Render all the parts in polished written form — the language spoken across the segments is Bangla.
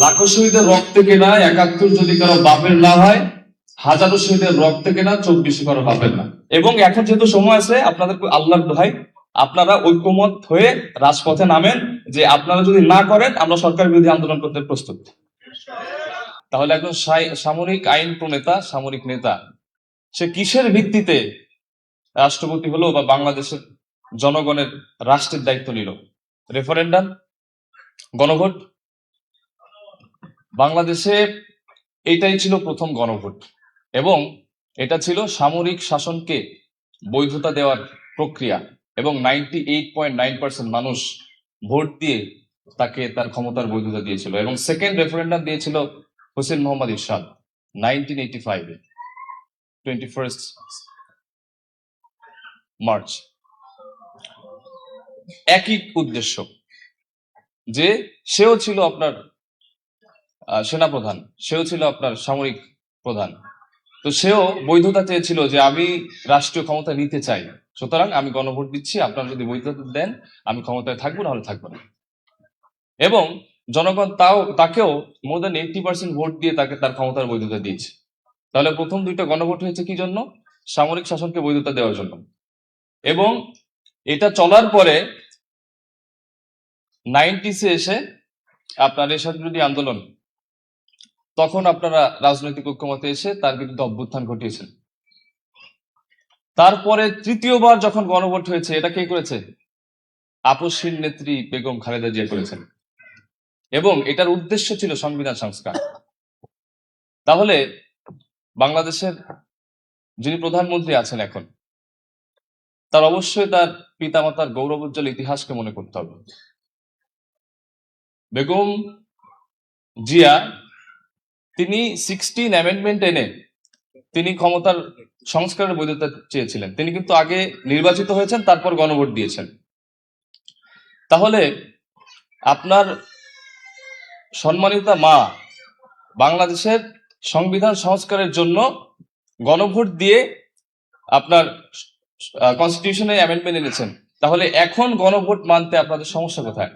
লাখো শহীদের রক্তে কেনা ৭১ যদি কারো বাপের না হয়, হাজারো শহীদের রক্তে কেনা ২৪ কারো বাপের না। এবং এখন যেহেতু সময় আছে, আপনাদের আল্লাহর দোহাই আপনারা ঐক্যমত হয়ে রাজপথে নামেন, যে আপনারা যদি না করেন আমরা সরকার বিরোধী আন্দোলন করতে প্রস্তুত। তাহলে একজন সামরিক আইন প্রণেতা, সামরিক নেতা, সে কিসের ভিত্তিতে রাষ্ট্রপতি হলো বা বাংলাদেশের জনগণের রাষ্ট্রের দায়িত্ব নিল? রেফারেন্ডাম, গণভোট। বাংলাদেশে এইটাই ছিল প্রথম গণভোট, এবং এটা ছিল সামরিক শাসনকে বৈধতা দেওয়ার প্রক্রিয়া, এবং 98.9% মানুষ ভোট দিয়ে তাকে তার ক্ষমতার বৈধতা দিয়েছিল। এবং সেকেন্ড রেফারেন্ডাম দিয়েছিল হোসেন মোহাম্মদ এরশাদ 1985-এ, 21 মার্চ। একই উদ্দেশ্য, যে সেও ছিল আপনার সেনাপ্রধান, সেও ছিল আপনার সামরিক প্রধান, তো সেও বৈধতা চেয়েছিল যে আমি রাষ্ট্রীয় ক্ষমতা নিতে চাই, সুতরাং আমি গণভোট দিচ্ছি, আপনারা যদি বৈধতা দেন আমি ক্ষমতায় থাকবো, নাহলে থাকবো না। এবং জনগণ তাকেও মোর দেন 80% ভোট দিয়ে তাকে তার ক্ষমতার বৈধতা দিয়েছে। তাহলে প্রথম দুইটা গণভোট হয়েছে কি জন্য? সামরিক শাসনকে বৈধতা দেওয়ার জন্য। এবং এটা চলার পরে 90s-এ এসে আপনার এরশাদ বিরোধী আন্দোলন, তখন আপনারা রাজনৈতিক ঐক্যমতে এসে তার বিরুদ্ধে অভ্যুত্থান ঘটিয়েছেন। তারপরে তৃতীয়বার যখন গণভোট হয়েছে, এটা কে করেছে? আপসহীন নেত্রী বেগম খালেদা জিয়া করেছেন, এবং এটার উদ্দেশ্য ছিল সংবিধান সংস্কার। তাহলে বাংলাদেশের যিনি প্রধানমন্ত্রী আছেন এখন, তার অবশ্যই তার পিতামাতার গৌরবোজ্জ্বল ইতিহাসকে মনে করতে হবে। বেগম জিয়া তিনি 16 অ্যামেন্ডমেন্ট এনে তিনি ক্ষমতার সংস্কারের বৈধতা চেয়েছিলেন। তিনি কিন্তু আগে নির্বাচিত হয়েছেন, তারপর গণভোট দিয়েছেন। তাহলে আপনার সম্মানিতা মা বাংলাদেশের সংবিধান সংস্কারের জন্য গণভোট দিয়ে আপনার কনস্টিটিউশনে অ্যামেন্ডমেন্ট এনেছেন, তাহলে এখন গণভোট মানতে আপনাদের সমস্যা কোথায়?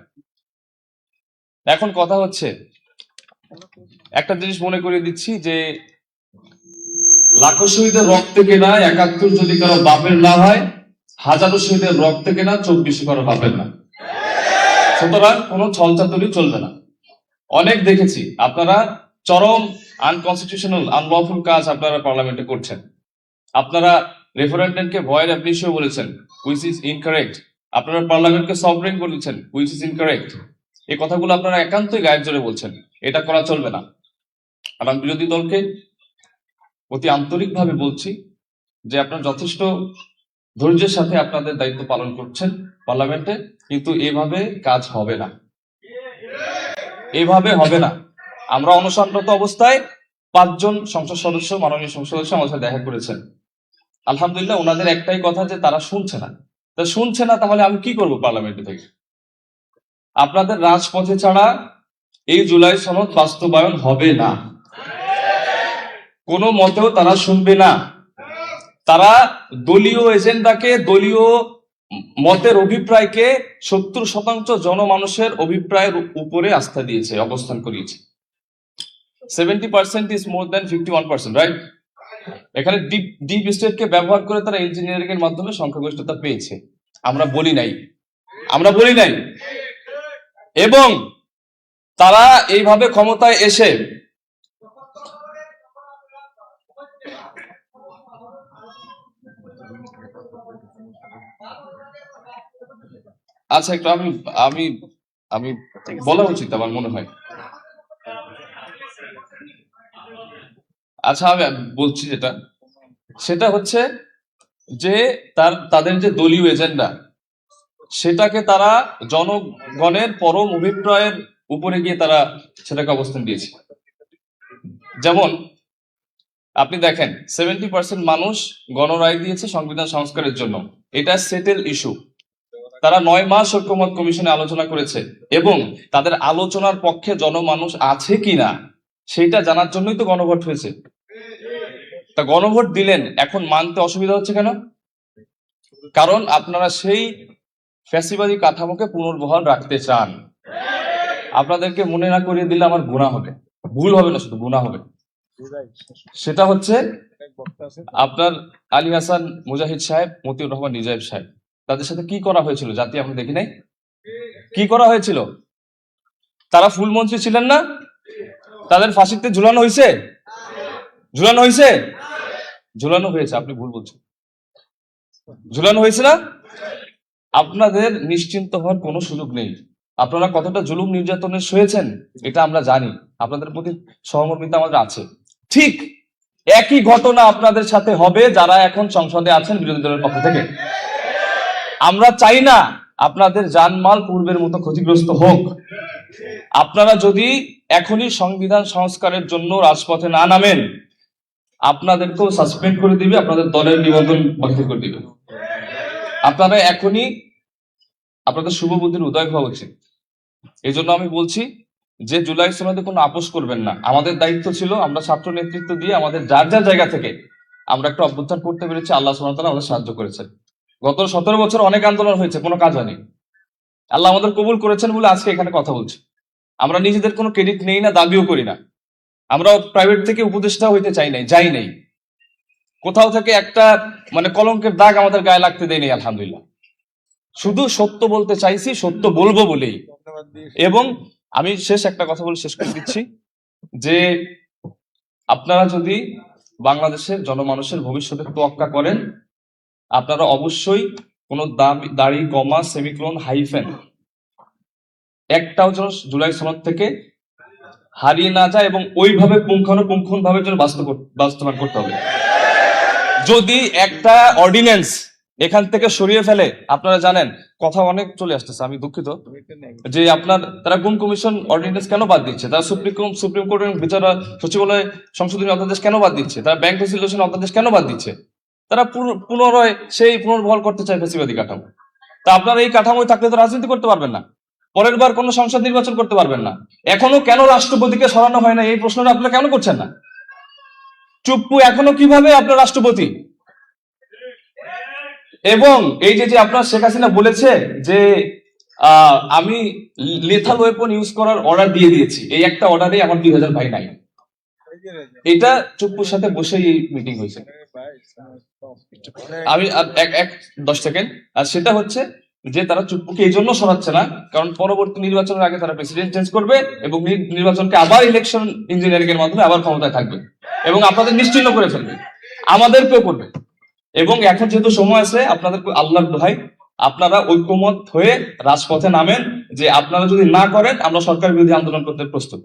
এখন কথা হচ্ছে, একটা জিনিস মনে করিয়ে দিচ্ছি, যে লাখো শহীদের রক্তে কেনা ৭১ যদি কারো বাপের না হয়, হাজারো শহীদের রক্তে কেনা ২৪ কারো বাপের না। সুতরাং কোনো ছলচাতুরি চলবে না। অনেক দেখেছি আপনারা চরম আনকনস্টিটিউশনাল, আনলফুল কাজ আপনারা পার্লামেন্টে করছেন। আপনারা রেফারেন্ডামকে ভয়েড অ্যাব ইস্যু বলেছেন, হুইচ ইজ ইনকারেক্ট। আপনারা পার্লামেন্টকে সফরেন বলেছেন, হুইচ ইজ ইনকারেক্ট। এই কথাগুলো আপনারা একান্তই গায়ের জোরে বলছেন, এটা করা চলবে না। আর আমি বিরোধী দলকে অতি আন্তরিকভাবে বলছি যে আপনারা যথেষ্ট ধৈর্যের সাথে আপনাদের দায়িত্ব পালন করছেন পার্লামেন্টে, কিন্তু এভাবে কাজ হবে না, এভাবে হবে না। আমরা অনশনরত অবস্থায় 5 জন সংসদ সদস্য, মাননীয় সংসদ সদস্য আমার সাথে দেখা করেছেন। আলহামদুলিল্লাহ, ওনাদের একটাই কথা যে তারা শুনছে না। তা শুনছে না, তাহলে আমি কি করব পার্লামেন্টে থেকে? আপনাদের রাজপথে ছাড়া এই জুলাই সনদ বাস্তবায়ন হবে না, কোনো মতেও তারা শুনবে না। তারা দলীয় এজেন্ডাকে, দলীয় মতের অভিপ্রায়কে 70% জনমানুষের অভিপ্রায়ের উপরে আস্থা দিয়েছে, অবস্থান করিয়েছে। 70% ইজ মোর দ্যান 51%, রাইট? এখানে ডিপ স্টেটকে ব্যবহার করে তারা ইঞ্জিনিয়ারিং এর মাধ্যমে সংখ্যাগরিষ্ঠতা পেয়েছে। আমরা বলি নাই, আমরা বলি নাই। এবং তারা এইভাবে ক্ষমতায় এসে আচ্ছা, একটু আমি আমি আমি বলা উচিত আমার মনে হয়। আচ্ছা, আমি বলছি, সেটা হচ্ছে যে তাদের যে দলীয় এজেন্ডা, সেটাকে তারা জনগণের পরম অভিপ্রায়ের উপরে গিয়ে তারা সেটাকে অবস্থান দিয়েছে। যেমন আপনি দেখেন 70% মানুষ গণরায় দিয়েছে সংবিধান সংস্কারের জন্য, এটা সেটেল ইস্যু। তারা 9 মাস ঐক্যমত কমিশনে আলোচনা করেছে, এবং তাদের আলোচনার পক্ষে জনমানুষ আছে কিনা সেটা জানার জন্যই তো গণভোট হয়েছে। তা গণভোট দিলেন, এখন মানতে অসুবিধা হচ্ছে কেন? কারণ আপনারা সেই ফ্যাসিবাদী কাঠামোকে পুনর্বহাল রাখতে চান। আপনাদেরকে মনে না করিয়ে দিলে আমার গুনাহ হবে, ভুল হবে না, শুধু গুনাহ হবে। সেটা হচ্ছে আপনার আলী হাসান মুজাহিদ সাহেব, মতিউর রহমান নিজাইব সাহেব, তাদের সাথে কি করা হয়েছিল জাতি আমরা দেখি নাই? কি করা হয়েছিল? তারা ফুলমন্ত্রী ছিলেন না? তাদের ফাঁসিতে ঝুলানো হয়েছে? ঝুলানো হয়েছে? ঝুলানো হয়েছে, আপনি ভুল বলছেন। ঝুলানো হয়েছে না? আপনাদের নিশ্চিন্ত হওয়ার কোনো সুযোগ নেই। আপনারা কতটা জুলুম নির্যাতনে সয়েছেন এটা আমরা জানি, আপনাদের প্রতি সহমর্মিতা আমাদের আছে। ঠিক একই ঘটনা আপনাদের সাথে হবে যারা এখন সংসদে আছেন বিরোধী দলের পক্ষ থেকে। আমরা চাই না আপনাদের জানমাল পূর্বের মতো ক্ষতিগ্রস্ত হোক। আপনারা যদি এখনই সংবিধান সংস্কারের জন্য রাজপথে না নামেন, আপনাদেরকেও সাসপেন্ড করে দিবে, আপনাদের দলের নিবন্ধন বাতিল করে দিবে। আপনারা এখনই আপনাদের শুভ বুদ্ধির উদয় হওয়া উচিত। এই জন্য আমি বলছি যে জুলাই সনদে কোনো আপোষ করবেন না। আমাদের দায়িত্ব ছিল, আমরা ছাত্র নেতৃত্ব দিয়ে আমাদের যার যার জায়গা থেকে আমরা একটা অভ্যুত্থান করতে পেরেছি, আল্লাহ সুবহানাহু ওয়া তাআলা আমাদের সাহায্য করেছেন। গত 17 বছর অনেক আন্দোলন হয়েছে, কোনো কাজ হয়নি। আল্লাহ আমাদের কবুল করেছেন বলে আজকে এখানে কথা বলছি। আমরা নিজেদের কোনো ক্রেডিট নেই না, দাবিও করি না। আমরা প্রাইভেট থেকে উপদেষ্টা হইতে চাই নাই, যাই নাই। কোথাও থেকে একটা কলঙ্কের দাগ আমাদের গায়ে লাগতে দেয়নি, আলহামদুলিল্লাহ। শুধু সত্য বলতে চাইছি, সত্য বলবো বলেই। এবং আমি একটা কথা বলে শেষ করে দিচ্ছি যে আপনারা যদি বাংলাদেশের জনমানুষের ভবিষ্যতের তোয়াক্কা করেন, আপনারা অবশ্যই কোনো দাড়ি, কমা, সেমিক্লোন, হাইফেন একটাও যেন জুলাই সনদ থেকে হারিয়ে না যায় এবং ওইভাবে পুঙ্খানুপুঙ্খন ভাবে যেন বাস্তবায়ন করতে হবে। যদি একটা অর্ডিন্যান্স এখান থেকে সরিয়ে ফেলে, আপনারা জানেন কথা অনেক চলে আসতেছে, আমি দুঃখিত, যে তারা গুম কমিশন অর্ডিন্যান্স কেন বাদ দিচ্ছে, তারা সুপ্রিম কোর্টের বিচার সচিবালয় সংশোধনী অধ্যাদেশ কেন বাদ দিচ্ছে, তারা ব্যাংক রেসিলিউশন অধ্যাদেশ কেন বাদ দিচ্ছে, তারা পুনরায় সেই পুনর্বহাল করতে চায় ফ্যাসিবাদী কাঠামো। তা আপনারা এই কাঠামোয় থাকলে তো রাজনীতি করতে পারবেন না, পরের বার কোনো সংসদ নির্বাচন করতে পারবেন না। এখনো কেন রাষ্ট্রপতিকে সরানো হয় না, এই প্রশ্নটা আপনারা কেন করছেন না? চুপ্পু এখনো কিভাবে আপনার রাষ্ট্রপতি? এবং এই যে আপনার শেখ হাসিনা বলেছে যে আমি লেথাল ওয়েপন ইউজ করার অর্ডার দিয়ে দিয়েছি, এই একটা অর্ডারে আমার 2000 ভাই নাই। এটা চুপ্পুর সাথে বসেই এই মিটিং হয়েছে। আমি 10 সেকেন্ড। আর সেটা হচ্ছে যে তারা চুপ্পুকে এই জন্য সরাচ্ছে না কারণ পরবর্তী নির্বাচনের আগে তারা প্রেসিডেন্ট চেঞ্জ করবে এবং নির্বাচনকে আবার ইলেকশন ইঞ্জিনিয়ারিং এর মাধ্যমে আবার ক্ষমতায় থাকবে এবং আপনাদের নিশ্চিহ্ন করে ফেলবে, আমাদেরকেও করবে। এবং এখন যেহেতু সময় আছে, আপনাদের আল্লাহর দোহাই আপনারা ঐক্যমত হয়ে রাজপথে নামেন, যে আপনারা যদি না করেন আমরা সরকার বিরোধী আন্দোলন করতে প্রস্তুত।